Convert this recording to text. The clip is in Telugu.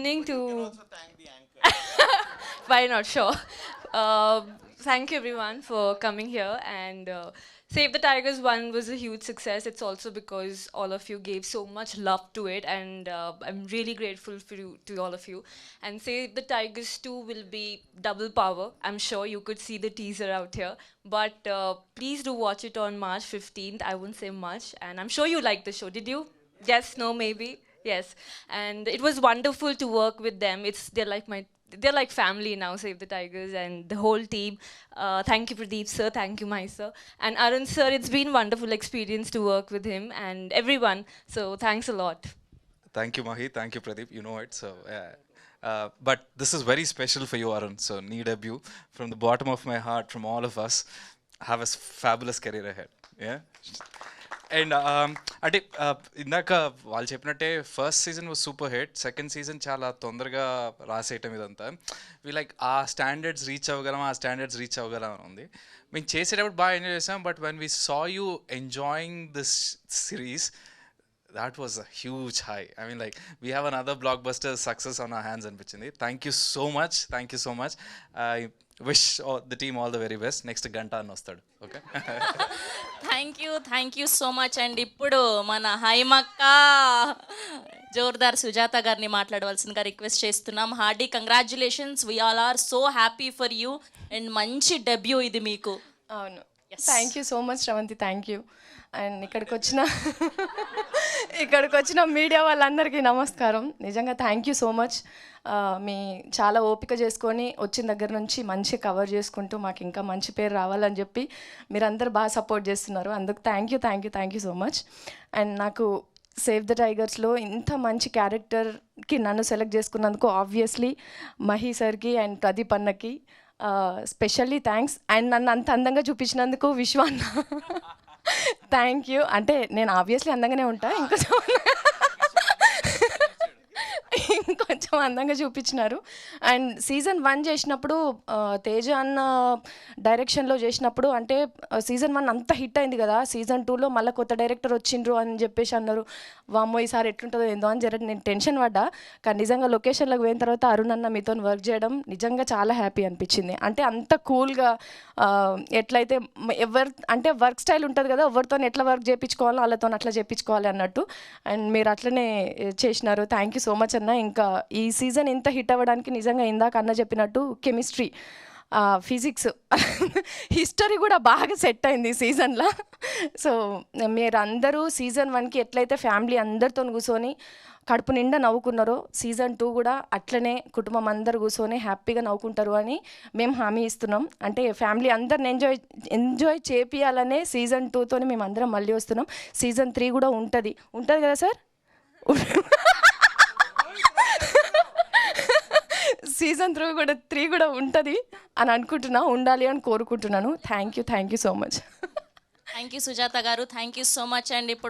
evening But you can to. also thank the anchor. Why not? Sure. Thank you everyone for coming here and Save the Tigers 1 was a huge success. It's also because all of you gave so much love to it, and I'm really grateful for you to all of you. And Save the Tigers 2 will be double power. I'm sure you could see the teaser out here, but please do watch it on March 15th. I won't say much, and I'm sure you liked the show. Did you? Yes, no, maybe. Yes, and it was wonderful to work with them. They're like family now, Save the Tigers and the whole team. Thank you, Pradeep sir. Thank you, my sir. And Arun sir, it's been wonderful experience to work with him and everyone. So thanks a lot. Thank you, Mahi. Thank you, Pradeep. You know it. So, yeah. But this is very special for you, Arun. So, knee debut from the bottom of my heart, from all of us. Have a fabulous career ahead. Yeah. And అంటే ఇందాక వాళ్ళు చెప్పినట్టే first season was super hit, second season చాలా తొందరగా రాసేయటం ఇదంతా. లైక్ ఆ స్టాండర్డ్స్ రీచ్ అవ్వగలం అని ఉంది. మేము చేసేటప్పుడు బాగా ఎంజాయ్ చేసాం, but when we saw you enjoying this series, that was a huge high. I mean, like, we have another blockbuster success on our hands అనిపించింది. Thank you so much. I wish the team all the very best. Next గంట అని వస్తాడు. Okay. Thank you so much. And ఇప్పుడు మన హైమక్క జోర్దార్ సుజాత గారిని మాట్లాడవలసిందిగా రిక్వెస్ట్ చేస్తున్నాం. Hearty congratulations, we all are so happy for you. And మంచి డెబ్యూ ఇది మీకు. అవును, thank you so much Sravanthi, thank you. And ఇక్కడికి వచ్చిన మీడియా వాళ్ళందరికీ నమస్కారం. నిజంగా థ్యాంక్ యూ సో మచ్. మీ చాలా ఓపిక చేసుకొని వచ్చిన దగ్గర నుంచి మంచి కవర్ చేసుకుంటూ మాకు ఇంకా మంచి పేరు రావాలని చెప్పి మీరందరూ బాగా సపోర్ట్ చేస్తున్నారు. అందుకు thank you so much. And నాకు సేవ్ ద టైగర్స్లో ఇంత మంచి క్యారెక్టర్కి నన్ను సెలెక్ట్ చేసుకున్నందుకు ఆబ్వియస్లీ మహి సార్కి అండ్ ప్రదీప్ అన్నకి స్పెషల్లీ థ్యాంక్స్. అండ్ నన్ను అంత అందంగా చూపించినందుకు విశ్వాన్న థ్యాంక్ యూ. అంటే నేను ఆబ్వియస్లీ అందంగానే ఉంటా, ఇంకొంచెం అందంగా చూపించినారు. అండ్ సీజన్ 1 చేసినప్పుడు తేజ అన్న డైరెక్షన్లో చేసినప్పుడు, అంటే సీజన్ 1 అంత హిట్ అయింది కదా, సీజన్ 2లో మళ్ళీ కొత్త డైరెక్టర్ వచ్చిండ్రు అని చెప్పేసి అన్నారు. వామ్మో ఈసారి ఎట్లుంటుందో ఏందో అని నేను టెన్షన్ పడ్డా. కానీ నిజంగా లొకేషన్లోకి పోయిన తర్వాత అరుణ్ అన్న మీతో వర్క్ చేయడం నిజంగా చాలా హ్యాపీ అనిపించింది. అంటే అంత కూల్గా ఎట్లయితే అంటే వర్క్ స్టైల్ ఉంటుంది కదా, ఎవరితో ఎట్లా వర్క్ చేయించుకోవాలో వాళ్ళతో అట్లా చేయించుకోవాలి అన్నట్టు. అండ్ మీరు అట్లనే చేసినారు. థ్యాంక్ యూ సో మచ్ అన్న. ఇంకా ఈ సీజన్ ఇంత హిట్ అవ్వడానికి నిజంగా ఇందాక అన్న చెప్పినట్టు కెమిస్ట్రీ, ఫిజిక్స్, హిస్టరీ కూడా బాగా సెట్ అయింది ఈ సీజన్లో. సో మీరందరూ సీజన్ 1కి ఎట్లయితే ఫ్యామిలీ అందరితో కూర్చొని కడుపు నిండా నవ్వుకున్నారో, సీజన్ 2 కూడా అట్లనే కుటుంబం అందరు కూర్చొని హ్యాపీగా నవ్వుకుంటారు అని మేము హామీ ఇస్తున్నాం. అంటే ఫ్యామిలీ అందరిని ఎంజాయ్ చేపియాలనే సీజన్ 2తో మేము అందరం మళ్ళీ వస్తున్నాం. సీజన్ 3 కూడా ఉంటుంది కదా సార్? సీజన్ 3 కూడా ఉంటుంది అని అనుకుంటున్నా, ఉండాలి అని కోరుకుంటున్నాను. Thank you so much. Thank you Sujatha గారు, thank you so much. And ఇప్పుడు